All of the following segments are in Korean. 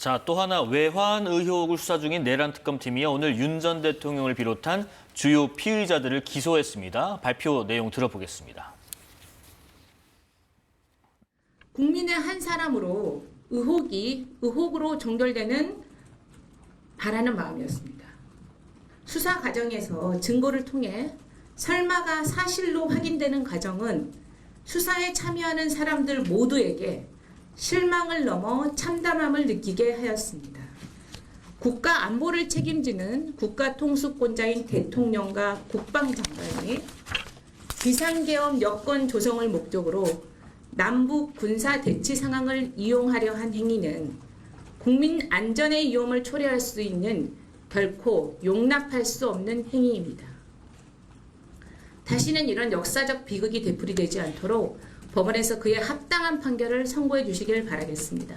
자, 또 하나 외환 의혹을 수사 중인 내란 특검팀이 오늘 윤 전 대통령을 비롯한 주요 피의자들을 기소했습니다. 발표 내용 들어보겠습니다. 국민의 한 사람으로 의혹으로 종결되는 바라는 마음이었습니다. 수사 과정에서 증거를 통해 설마가 사실로 확인되는 과정은 수사에 참여하는 사람들 모두에게 실망을 넘어 참담함을 느끼게 하였습니다. 국가 안보를 책임지는 국가통수권자인 대통령과 국방장관이 비상계엄 여건 조성을 목적으로 남북 군사 대치 상황을 이용하려 한 행위는 국민 안전의 위험을 초래할 수 있는 결코 용납할 수 없는 행위입니다. 다시는 이런 역사적 비극이 되풀이되지 않도록 법원에서 그에 합당한 판결을 선고해 주시길 바라겠습니다.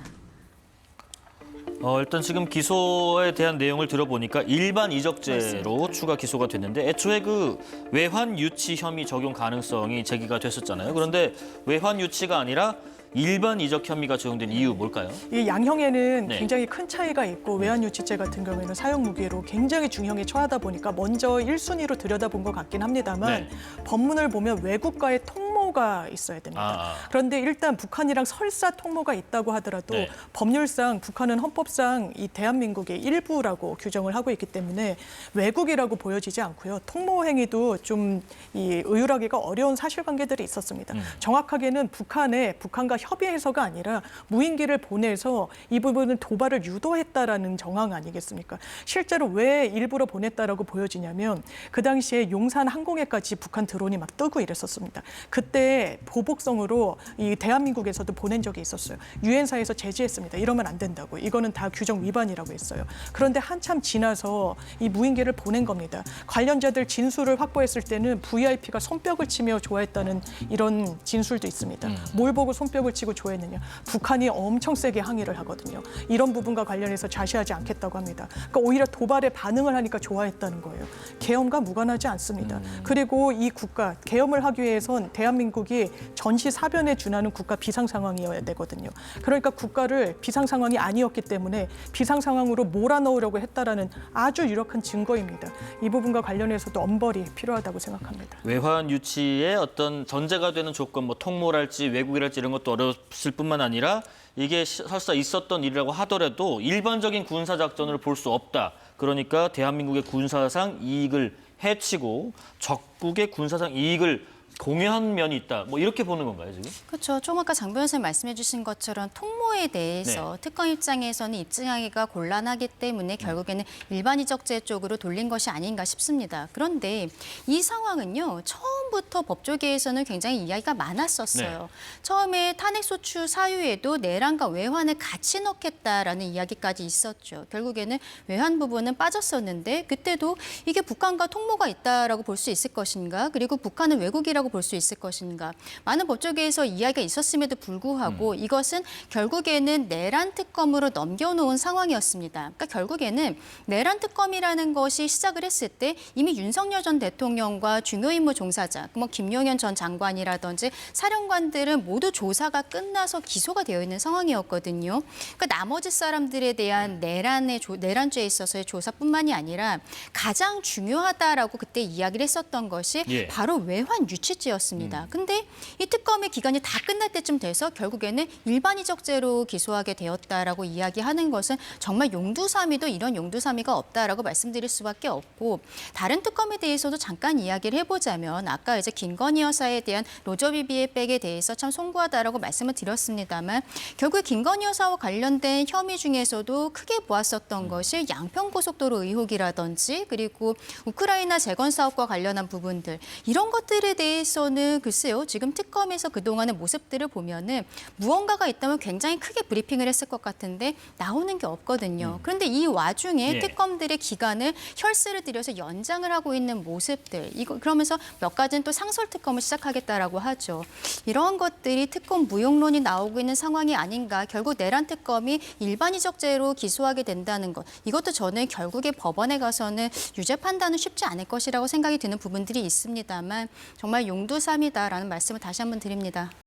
일단 지금 기소에 대한 내용을 들어보니까 일반 이적죄로 추가 기소가 됐는데 애초에 그 외환 유치 혐의 적용 가능성이 제기가 됐었잖아요. 그런데 외환 유치가 아니라 일반 이적 혐의가 적용된 이유 뭘까요? 이 양형에는 네. 굉장히 큰 차이가 있고 외환유치죄 같은 경우에는 사형 무기로 굉장히 중형에 처하다 보니까 먼저 1순위로 들여다본 것 같긴 합니다만 네. 법문을 보면 외국과의 통모가 있어야 됩니다. 그런데 일단 북한이랑 설사 통모가 있다고 하더라도 네. 법률상 북한은 헌법상 이 대한민국의 일부라고 규정을 하고 있기 때문에 외국이라고 보여지지 않고요. 통모 행위도 좀 이 의율하기가 어려운 사실관계들이 있었습니다. 정확하게는 북한과 협의해서가 아니라 무인기를 보내서 이 부분은 도발을 유도했다라는 정황 아니겠습니까? 실제로 왜 일부러 보냈다라고 보여지냐면 그 당시에 용산 항공회까지 북한 드론이 막 뜨고 이랬었습니다. 그때 보복성으로 이 대한민국에서도 보낸 적이 있었어요. 유엔사에서 제지했습니다. 이러면 안 된다고. 이거는 다 규정 위반이라고 했어요. 그런데 한참 지나서 이 무인기를 보낸 겁니다. 관련자들 진술을 확보했을 때는 VIP가 손뼉을 치며 좋아했다는 이런 진술도 있습니다. 뭘 보고 손뼉을 치고 좋아했느냐. 북한이 엄청 세게 항의를 하거든요. 이런 부분과 관련해서 자시하지 않겠다고 합니다. 그러니까 오히려 도발에 반응을 하니까 좋아했다는 거예요. 계엄과 무관하지 않습니다. 그리고 이 국가, 계엄을 하기 위해선 대한민국이 전시사변에 준하는 국가 비상 상황이어야 되거든요. 그러니까 국가를 비상 상황이 아니었기 때문에 비상 상황으로 몰아넣으려고 했다라는 아주 유력한 증거입니다. 이 부분과 관련해서도 엄벌이 필요하다고 생각합니다. 외환 유치의 어떤 전제가 되는 조건, 뭐 통모랄지 외국이랄지 이런 것도 어렵을 뿐만 아니라 이게 설사 있었던 일이라고 하더라도 일반적인 군사 작전으로 볼 수 없다. 그러니까 대한민국의 군사상 이익을 해치고 적국의 군사상 이익을 공유한 면이 있다. 뭐 이렇게 보는 건가요, 지금? 그렇죠. 좀 아까 장 변호사님 말씀해 주신 것처럼 통모에 대해서 특검 입장에서는 입증하기가 곤란하기 때문에 결국에는 일반 이적죄 쪽으로 돌린 것이 아닌가 싶습니다. 그런데 이 상황은요. 처음부터 법조계에서는 굉장히 이야기가 많았었어요. 네. 처음에 탄핵소추 사유에도 내란과 외환을 같이 넣겠다라는 이야기까지 있었죠. 결국에는 외환 부분은 빠졌었는데 그때도 이게 북한과 통모가 있다라고 볼 수 있을 것인가? 그리고 북한은 외국이라고 볼 수 있을 것인가. 많은 법조계에서 이야기가 있었음에도 불구하고 이것은 결국에는 내란 특검으로 넘겨놓은 상황이었습니다. 그러니까 결국에는 내란 특검이라는 것이 시작을 했을 때 이미 윤석열 전 대통령과 중요 임무 종사자, 뭐 김용현 전 장관이라든지 사령관들은 모두 조사가 끝나서 기소가 되어 있는 상황이었거든요. 그러니까 나머지 사람들에 대한 내란죄에 있어서의 조사뿐만이 아니라 가장 중요하다라고 그때 이야기를 했었던 것이 바로 외환 유치죄였습니다. 근데 이 특검의 기간이 다 끝날 때쯤 돼서 결국에는 일반 이적죄로 기소하게 되었다라고 이야기하는 것은 정말 용두사미도 이런 용두사미가 없다라고 말씀드릴 수밖에 없고 다른 특검에 대해서도 잠깐 이야기를 해보자면 아까 이제 김건희 여사에 대한 로저비비의 백에 대해서 참 송구하다라고 말씀을 드렸습니다만 결국에 김건희 여사와 관련된 혐의 중에서도 크게 보았었던 것이 양평고속도로 의혹이라든지 그리고 우크라이나 재건 사업과 관련한 부분들 이런 것들에 대해서는 글쎄요 지금 특검에서 그동안의 모습들을 보면은 무언가가 있다면 굉장히 크게 브리핑을 했을 것 같은데 나오는 게 없거든요. 그런데 이 와중에 특검들의 기간을 혈세를 들여서 연장을 하고 있는 모습들 그러면서 몇 가지는 또 상설 특검을 시작하겠다라고 하죠. 이런 것들이 특검 무용론이 나오고 있는 상황이 아닌가. 결국 내란 특검이 일반 이적죄로 기소하게 된다는 것. 이것도 저는 결국에 법원에 가서는 유죄 판단은 쉽지 않을 것이라고 생각이 드는 부분들이 있습니다만 정말 용두삼이다라는 말씀을 다시 한번 드립니다.